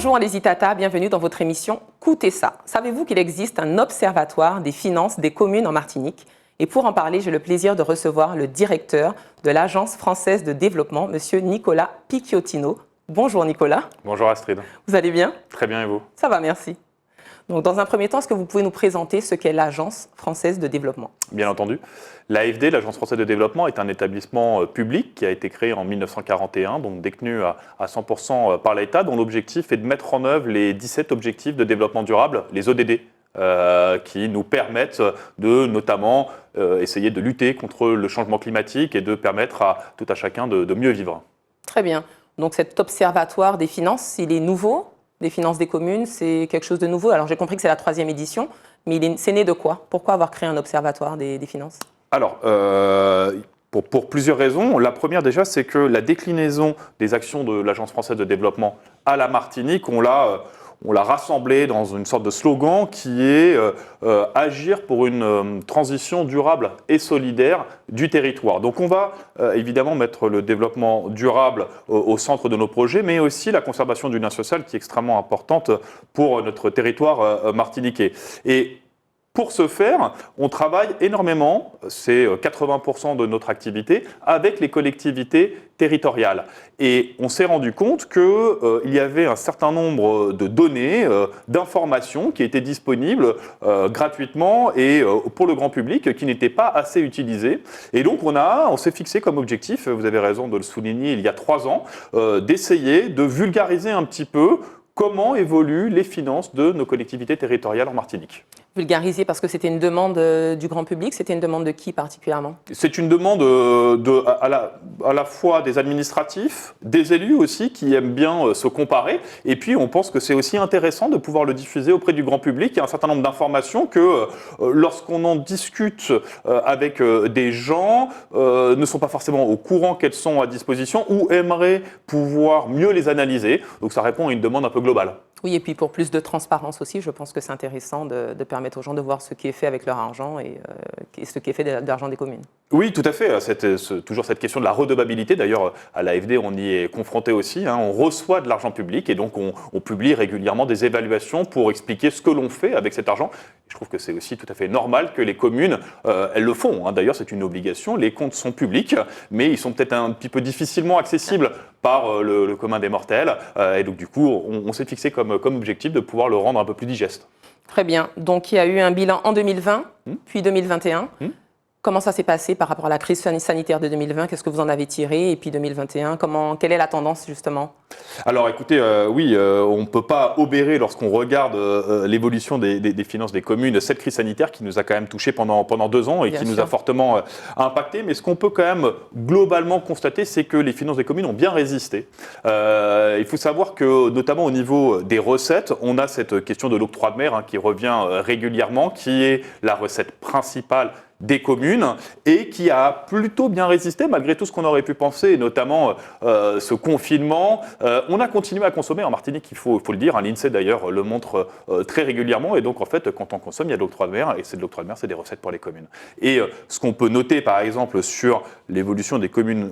Bonjour les Itata, bienvenue dans votre émission Coûtez ça. Savez-vous qu'il existe un observatoire des finances des communes en Martinique? Et pour en parler, j'ai le plaisir de recevoir le directeur de l'Agence française de développement, M. Nicolas Picciotino. Bonjour Nicolas. Bonjour Astrid. Vous allez bien? Très bien et vous? Ça va, merci. Donc, dans un premier temps, est-ce que vous pouvez nous présenter ce qu'est l'Agence française de développement? Bien entendu. L'AFD, l'Agence française de développement, est un établissement public qui a été créé en 1941, donc détenu à 100% par l'État, dont l'objectif est de mettre en œuvre les 17 objectifs de développement durable, les ODD, qui nous permettent de notamment essayer de lutter contre le changement climatique et de permettre à tout à chacun de mieux vivre. Très bien. Donc cet observatoire des finances, il est nouveau? Des finances des communes, c'est quelque chose de nouveau. Alors j'ai compris que c'est la 3e édition, mais c'est né de quoi? Pourquoi avoir créé un observatoire des finances? Alors, pour plusieurs raisons. La première déjà, c'est que la déclinaison des actions de l'Agence française de développement à la Martinique, on l'a rassemblé dans une sorte de slogan qui est agir pour une transition durable et solidaire du territoire. Donc on va évidemment mettre le développement durable au centre de nos projets, mais aussi la conservation du lien social qui est extrêmement importante pour notre territoire martiniquais. Et pour ce faire, on travaille énormément, c'est 80% de notre activité, avec les collectivités territoriales. Et on s'est rendu compte qu'il y avait un certain nombre de données, d'informations qui étaient disponibles gratuitement et pour le grand public qui n'étaient pas assez utilisées. Et donc on s'est fixé comme objectif, vous avez raison de le souligner, il y a 3 ans, d'essayer de vulgariser un petit peu comment évoluent les finances de nos collectivités territoriales en Martinique. Vulgariser parce que c'était une demande du grand public, c'était une demande de qui particulièrement? C'est une demande à la fois des administratifs, des élus aussi qui aiment bien se comparer, et puis on pense que c'est aussi intéressant de pouvoir le diffuser auprès du grand public. Il y a un certain nombre d'informations que lorsqu'on en discute avec des gens, ne sont pas forcément au courant qu'elles sont à disposition ou aimeraient pouvoir mieux les analyser. Donc ça répond à une demande un peu globale. Oui, et puis pour plus de transparence aussi, je pense que c'est intéressant de permettre aux gens de voir ce qui est fait avec leur argent et ce qui est fait de l'argent des communes. Oui, tout à fait. Toujours cette question de la redevabilité. D'ailleurs, à l'AFD, on y est confronté aussi. On reçoit de l'argent public et donc on publie régulièrement des évaluations pour expliquer ce que l'on fait avec cet argent. Je trouve que c'est aussi tout à fait normal que les communes, elles le font. D'ailleurs, c'est une obligation. Les comptes sont publics, mais ils sont peut-être un petit peu difficilement accessibles par le commun des mortels. Et donc, du coup, on s'est fixé comme objectif de pouvoir le rendre un peu plus digeste. Très bien. Donc, il y a eu un bilan en 2020, puis 2021. Comment ça s'est passé par rapport à la crise sanitaire de 2020? Qu'est-ce que vous en avez tiré? Et puis 2021, quelle est la tendance justement? Alors écoutez, oui, on ne peut pas obérer lorsqu'on regarde l'évolution des finances des communes, cette crise sanitaire qui nous a quand même touchés pendant 2 ans et qui nous a fortement impacté. Mais ce qu'on peut quand même globalement constater, c'est que les finances des communes ont bien résisté. Il faut savoir que notamment au niveau des recettes, on a cette question de l'octroi de mer qui revient régulièrement, qui est la recette principale des communes et qui a plutôt bien résisté malgré tout ce qu'on aurait pu penser, notamment ce confinement. On a continué à consommer en Martinique, il faut le dire. L'INSEE d'ailleurs le montre très régulièrement et donc en fait quand on consomme il y a de l'octroi de mer et c'est de l'octroi de mer, c'est des recettes pour les communes. Et ce qu'on peut noter par exemple sur l'évolution des communes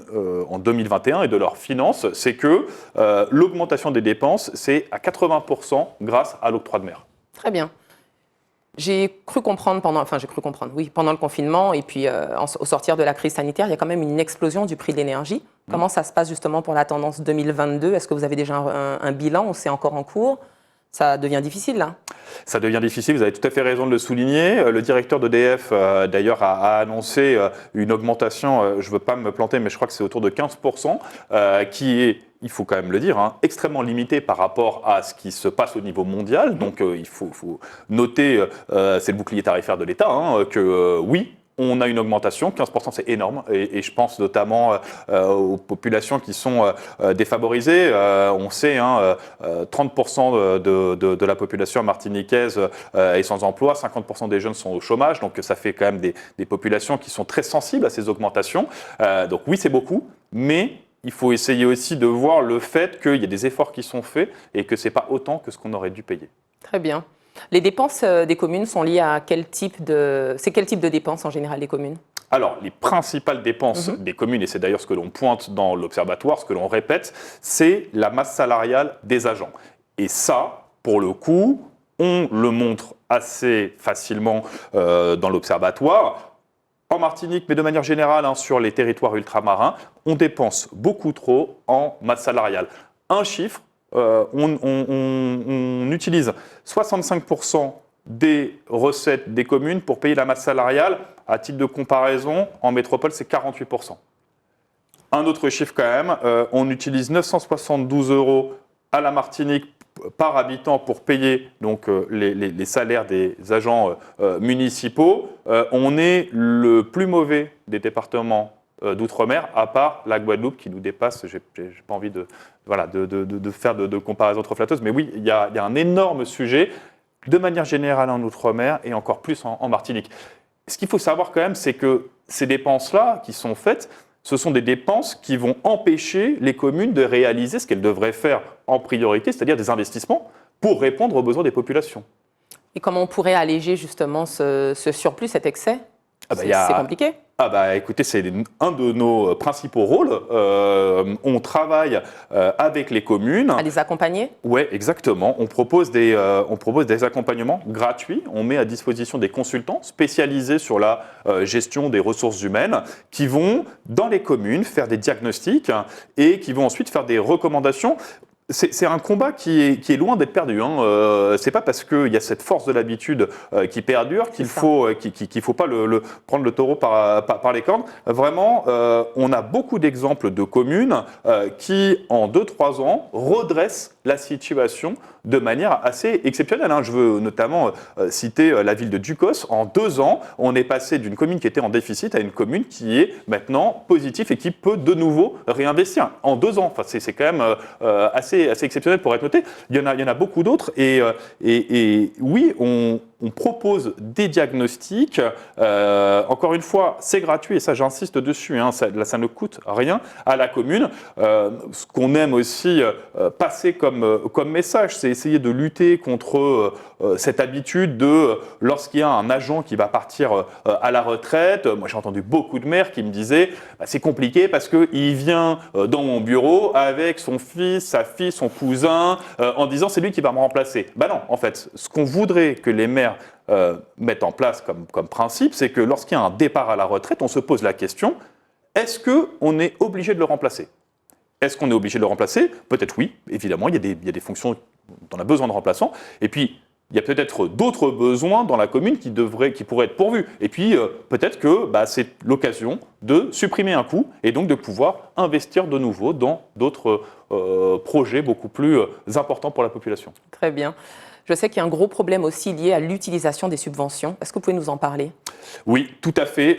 en 2021 et de leurs finances, c'est que l'augmentation des dépenses c'est à 80% grâce à l'octroi de mer. Très bien. J'ai cru comprendre pendant le confinement et puis au sortir de la crise sanitaire, il y a quand même une explosion du prix de l'énergie. Comment ça se passe justement pour la tendance 2022? Est-ce que vous avez déjà un bilan ou c'est encore en cours? Ça devient difficile là? Ça devient difficile, vous avez tout à fait raison de le souligner. Le directeur d'EDF d'ailleurs a annoncé une augmentation, je ne veux pas me planter, mais je crois que c'est autour de 15%, qui est, il faut quand même le dire, extrêmement limité par rapport à ce qui se passe au niveau mondial. Donc il faut noter, c'est le bouclier tarifaire de l'État, que oui, on a une augmentation, 15% c'est énorme, et je pense notamment aux populations qui sont défavorisées. On sait, 30% de la population martiniquaise est sans emploi, 50% des jeunes sont au chômage, donc ça fait quand même des populations qui sont très sensibles à ces augmentations. Donc oui, c'est beaucoup, mais il faut essayer aussi de voir le fait qu'il y a des efforts qui sont faits et que ce n'est pas autant que ce qu'on aurait dû payer. Très bien. Les dépenses des communes sont liées à quel type de dépenses en général des communes? Alors, les principales dépenses des communes, et c'est d'ailleurs ce que l'on pointe dans l'Observatoire, ce que l'on répète, c'est la masse salariale des agents. Et ça, pour le coup, on le montre assez facilement dans l'Observatoire. En Martinique, mais de manière générale sur les territoires ultramarins, on dépense beaucoup trop en masse salariale. Un chiffre, on utilise 65% des recettes des communes pour payer la masse salariale. À titre de comparaison, en métropole, c'est 48%. Un autre chiffre quand même, on utilise 972 € à la Martinique par habitant pour payer donc, les salaires des agents municipaux. On est le plus mauvais des départements d'outre-mer, à part la Guadeloupe qui nous dépasse. Je n'ai pas envie de faire de comparaison trop flatteuse, mais oui, il y a un énorme sujet, de manière générale en outre-mer et encore plus en Martinique. Ce qu'il faut savoir quand même, c'est que ces dépenses-là qui sont faites, ce sont des dépenses qui vont empêcher les communes de réaliser ce qu'elles devraient faire en priorité, c'est-à-dire des investissements pour répondre aux besoins des populations. Et comment on pourrait alléger justement ce surplus, cet excès? C'est compliqué. Écoutez, c'est un de nos principaux rôles. On travaille avec les communes. À les accompagner? Oui, exactement. On propose des accompagnements gratuits. On met à disposition des consultants spécialisés sur la gestion des ressources humaines qui vont, dans les communes, faire des diagnostics et qui vont ensuite faire des recommandations. C'est un combat qui est loin d'être perdu. C'est pas parce qu'il y a cette force de l'habitude qui perdure qu'il faut pas prendre le taureau par les cornes. Vraiment, on a beaucoup d'exemples de communes qui, en 2-3 ans, redressent la situation de manière assez exceptionnelle. Je veux notamment citer la ville de Ducos. En 2 ans, on est passé d'une commune qui était en déficit à une commune qui est maintenant positive et qui peut de nouveau réinvestir. En 2 ans, c'est quand même assez exceptionnel pour être noté. Il y en a beaucoup d'autres. Et oui, on propose des diagnostics. Encore une fois, c'est gratuit et ça, j'insiste dessus. Ça ne coûte rien à la commune. Ce qu'on aime aussi passer comme message, c'est essayer de lutter contre cette habitude de, lorsqu'il y a un agent qui va partir à la retraite, moi j'ai entendu beaucoup de maires qui me disaient c'est compliqué parce qu'il vient dans mon bureau avec son fils, sa fille, son cousin, en disant c'est lui qui va me remplacer. Non, en fait, ce qu'on voudrait que les maires mettent en place comme principe, c'est que lorsqu'il y a un départ à la retraite, on se pose la question, est-ce qu'on est obligé de le remplacer ? Est-ce qu'on est obligé de le remplacer ? Peut-être oui, évidemment, il y a des fonctions dont on a besoin de remplaçants. Et puis, il y a peut-être d'autres besoins dans la commune qui pourraient être pourvus. Et puis, peut-être que c'est l'occasion de supprimer un coût et donc de pouvoir investir de nouveau dans d'autres projets beaucoup plus importants pour la population. Très bien. Je sais qu'il y a un gros problème aussi lié à l'utilisation des subventions. Est-ce que vous pouvez nous en parler ? Oui, tout à fait.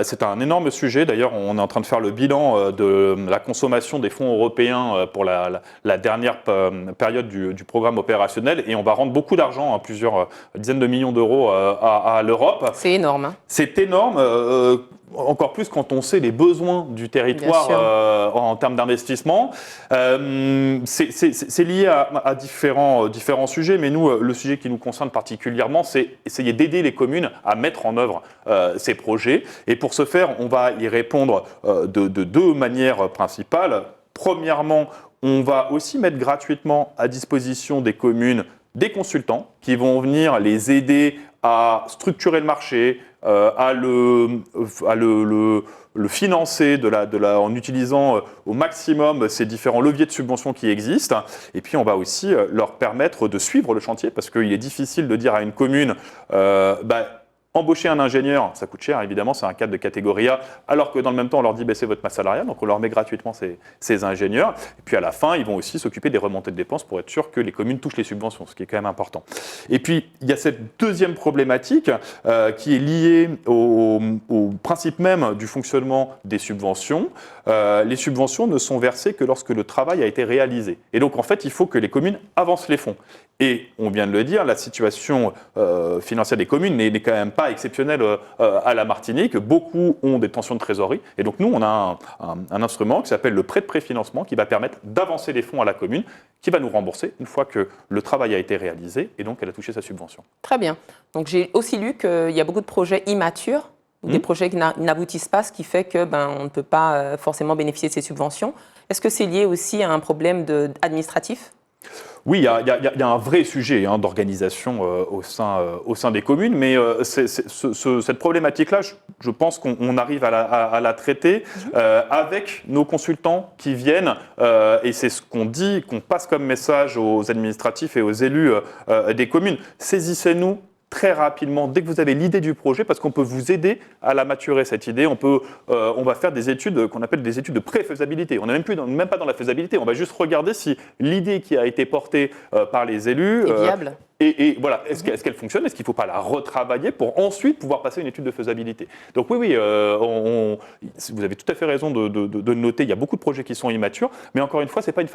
C'est un énorme sujet. D'ailleurs, on est en train de faire le bilan de la consommation des fonds européens pour la dernière période du programme opérationnel. Et on va rendre beaucoup d'argent, plusieurs dizaines de millions d'euros à l'Europe. C'est énorme. C'est énorme. Encore plus quand on sait les besoins du territoire en termes d'investissement. C'est lié à différents sujets, mais nous, le sujet qui nous concerne particulièrement, c'est essayer d'aider les communes à mettre en œuvre ces projets. Et pour ce faire, on va y répondre de 2 manières principales. Premièrement, on va aussi mettre gratuitement à disposition des communes des consultants qui vont venir les aider à structurer le marché, à le financer en utilisant au maximum ces différents leviers de subvention qui existent. Et puis, on va aussi leur permettre de suivre le chantier parce qu'il est difficile de dire à une commune embaucher un ingénieur, ça coûte cher, évidemment, c'est un cadre de catégorie A, alors que dans le même temps, on leur dit baissez votre masse salariale, donc on leur met gratuitement ces ingénieurs. Et puis à la fin, ils vont aussi s'occuper des remontées de dépenses pour être sûr que les communes touchent les subventions, ce qui est quand même important. Et puis, il y a cette deuxième problématique qui est liée au principe même du fonctionnement des subventions. Les subventions ne sont versées que lorsque le travail a été réalisé. Et donc, en fait, il faut que les communes avancent les fonds. Et on vient de le dire, la situation financière des communes n'est quand même pas exceptionnelle à la Martinique. Beaucoup ont des tensions de trésorerie. Et donc nous, on a un instrument qui s'appelle le prêt de préfinancement qui va permettre d'avancer les fonds à la commune, qui va nous rembourser une fois que le travail a été réalisé et donc elle a touché sa subvention. Très bien. Donc j'ai aussi lu qu'il y a beaucoup de projets immatures, des projets qui n'aboutissent pas, ce qui fait que on ne peut pas forcément bénéficier de ces subventions. Est-ce que c'est lié aussi à un problème administratif ? Oui, il y a un vrai sujet d'organisation au sein des communes, mais cette problématique-là, je pense qu'on arrive à la traiter avec nos consultants qui viennent, et c'est ce qu'on dit, qu'on passe comme message aux administratifs et aux élus des communes. Saisissez-nous très rapidement, dès que vous avez l'idée du projet, parce qu'on peut vous aider à la maturer, cette idée. On va faire des études qu'on appelle des études de pré-faisabilité. On n'est même pas dans la faisabilité, on va juste regarder si l'idée qui a été portée par les élus est viable. Et voilà, est-ce qu'elle fonctionne? Est-ce qu'il ne faut pas la retravailler pour ensuite pouvoir passer une étude de faisabilité? Donc oui, vous avez tout à fait raison de noter, il y a beaucoup de projets qui sont immatures, mais encore une fois, ce n'est pas une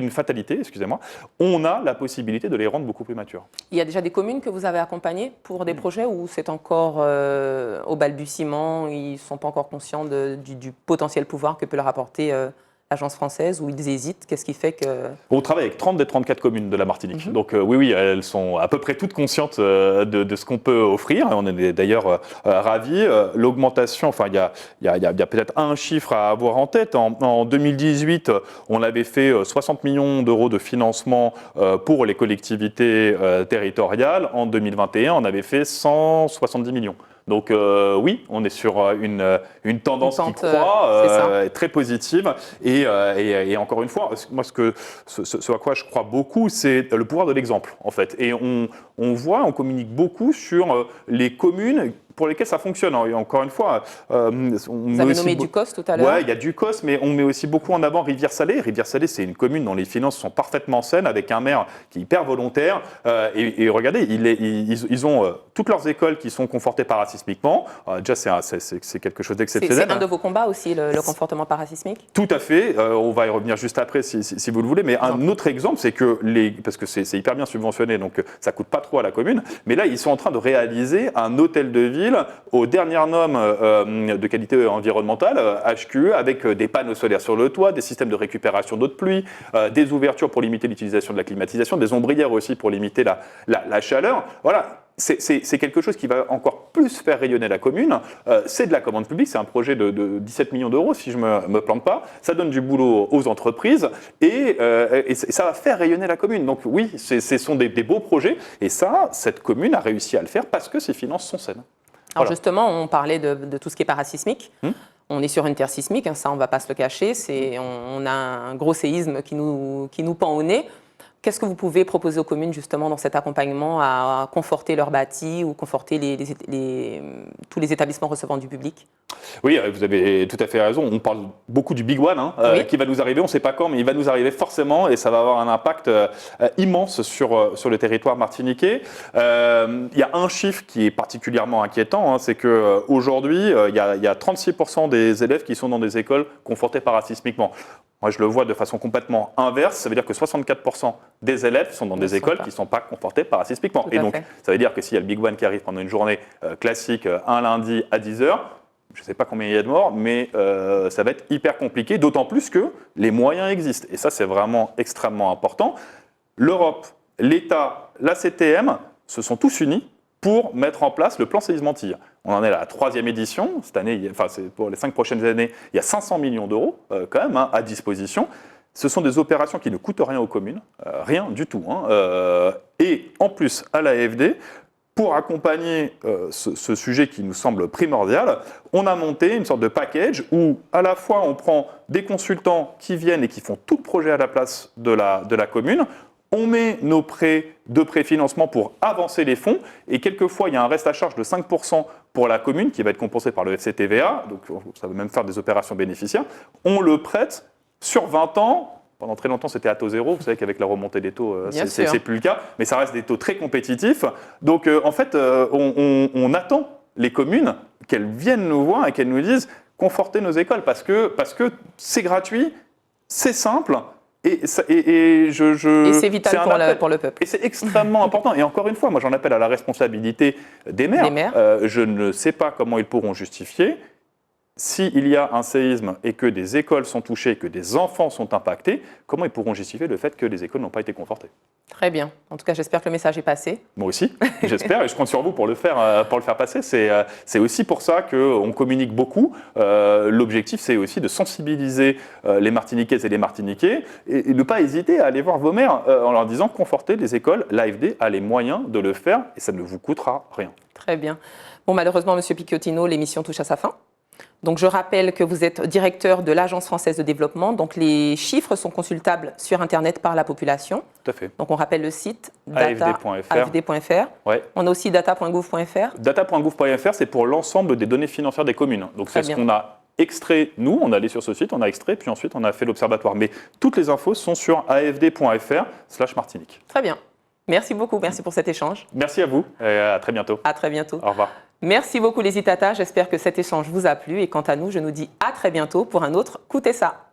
fatalité, excusez-moi. On a la possibilité de les rendre beaucoup plus matures. Il y a déjà des communes que vous avez accompagnées pour des projets où c'est encore au balbutiement, ils ne sont pas encore conscients du potentiel pouvoir que peut leur apporter l'agence française, où ils hésitent? Qu'est-ce qui fait que... On travaille avec 30 des 34 communes de la Martinique. Donc oui, elles sont à peu près toutes conscientes de ce qu'on peut offrir. On est d'ailleurs ravis. L'augmentation, enfin, il y a peut-être un chiffre à avoir en tête. En 2018, on avait fait 60 millions d'euros de financement pour les collectivités territoriales. En 2021, on avait fait 170 millions. Donc oui, on est sur une tendance qui croît, très positive. Et encore une fois, moi, ce à quoi je crois beaucoup, c'est le pouvoir de l'exemple, en fait. Et on communique beaucoup sur les communes pour lesquelles ça fonctionne. Et encore une fois, vous avez nommé Ducos tout à l'heure. Oui, il y a Ducos, mais on met aussi beaucoup en avant Rivière-Salée. Rivière-Salée, c'est une commune dont les finances sont parfaitement saines, avec un maire qui est hyper volontaire. Et regardez, ils ont toutes leurs écoles qui sont confortées parasismiquement. Déjà, c'est quelque chose d'exceptionnel. C'est un de vos combats aussi, le confortement parasismique? Tout à fait. On va y revenir juste après, si vous le voulez. Mais un autre exemple, c'est que parce que c'est hyper bien subventionné, donc ça ne coûte pas trop à la commune. Mais là, ils sont en train de réaliser un hôtel de ville aux dernières normes de qualité environnementale, HQE, avec des panneaux solaires sur le toit, des systèmes de récupération d'eau de pluie, des ouvertures pour limiter l'utilisation de la climatisation, des ombrières aussi pour limiter la chaleur. Voilà. C'est quelque chose qui va encore plus faire rayonner la commune. C'est de la commande publique, c'est un projet de 17 millions d'euros, si je ne me plante pas. Ça donne du boulot aux entreprises et ça va faire rayonner la commune. Donc oui, ce sont des beaux projets. Et ça, cette commune a réussi à le faire parce que ses finances sont saines. Alors justement, on parlait de tout ce qui est parasismique. On est sur une terre sismique, hein, ça on ne va pas se le cacher. On a un gros séisme qui nous pend au nez. Qu'est-ce que vous pouvez proposer aux communes justement dans cet accompagnement à conforter leur bâti ou conforter tous les établissements recevant du public? Oui, vous avez tout à fait raison. On parle beaucoup du Big One qui va nous arriver. On ne sait pas quand, mais il va nous arriver forcément et ça va avoir un impact immense sur le territoire martiniquais. Il y a un chiffre qui est particulièrement inquiétant, c'est qu'aujourd'hui, il y a 36% des élèves qui sont dans des écoles confortées parasismiquement. Moi, je le vois de façon complètement inverse. Ça veut dire que 64% des élèves sont dans des écoles qui ne sont pas confortées parasismiquement. Et donc, ça veut dire que s'il y a le Big One qui arrive pendant une journée classique, un lundi à 10h, je ne sais pas combien il y a de morts, mais ça va être hyper compliqué, d'autant plus que les moyens existent. Et ça, c'est vraiment extrêmement important. L'Europe, l'État, la CTM se sont tous unis pour mettre en place le plan séisme Antilles. On en est à la 3e édition. Cette année, c'est pour les 5 prochaines années, il y a 500 millions d'euros quand même à disposition. Ce sont des opérations qui ne coûtent rien aux communes, rien du tout. Et en plus, à l'AFD, pour accompagner ce sujet qui nous semble primordial, on a monté une sorte de package où à la fois on prend des consultants qui viennent et qui font tout le projet à la place de la commune. On met nos prêts de préfinancement pour avancer les fonds et quelquefois il y a un reste à charge de 5% pour la commune qui va être compensé par le FCTVA, donc ça va même faire des opérations bénéficiaires. On le prête sur 20 ans. Pendant très longtemps, c'était à taux zéro. Vous savez qu'avec la remontée des taux, c'est plus le cas. Mais ça reste des taux très compétitifs. Donc, en fait, on attend les communes qu'elles viennent nous voir et qu'elles nous disent « confortez nos écoles » parce que c'est gratuit, c'est simple. Et c'est vital pour le peuple. Et c'est extrêmement important. Et encore une fois, moi j'en appelle à la responsabilité des maires. Je ne sais pas comment ils pourront justifier s'il y a un séisme et que des écoles sont touchées, que des enfants sont impactés, comment ils pourront justifier le fait que les écoles n'ont pas été confortées? Très bien. En tout cas, j'espère que le message est passé. Moi aussi, j'espère, et je compte sur vous pour le faire passer. C'est aussi pour ça qu'on communique beaucoup. L'objectif, c'est aussi de sensibiliser les Martiniquaises et les Martiniquais et ne pas hésiter à aller voir vos maires en leur disant conforter les écoles. L'AFD a les moyens de le faire et ça ne vous coûtera rien. Très bien. Bon, malheureusement, Monsieur Picciotino, l'émission touche à sa fin. Donc, je rappelle que vous êtes directeur de l'Agence française de développement. Donc, les chiffres sont consultables sur Internet par la population. Tout à fait. Donc, on rappelle le site afd.fr. Ouais. On a aussi data.gouv.fr. Data.gouv.fr, c'est pour l'ensemble des données financières des communes. Donc, c'est ce qu'on a extrait, nous, on est allé sur ce site, on a extrait, puis ensuite, on a fait l'observatoire. Mais toutes les infos sont sur afd.fr/Martinique. Très bien. Merci beaucoup. Merci pour cet échange. Merci à vous et à très bientôt. À très bientôt. Au revoir. Merci beaucoup les Itata, j'espère que cet échange vous a plu et quant à nous, je nous dis à très bientôt pour un autre Coutez ça.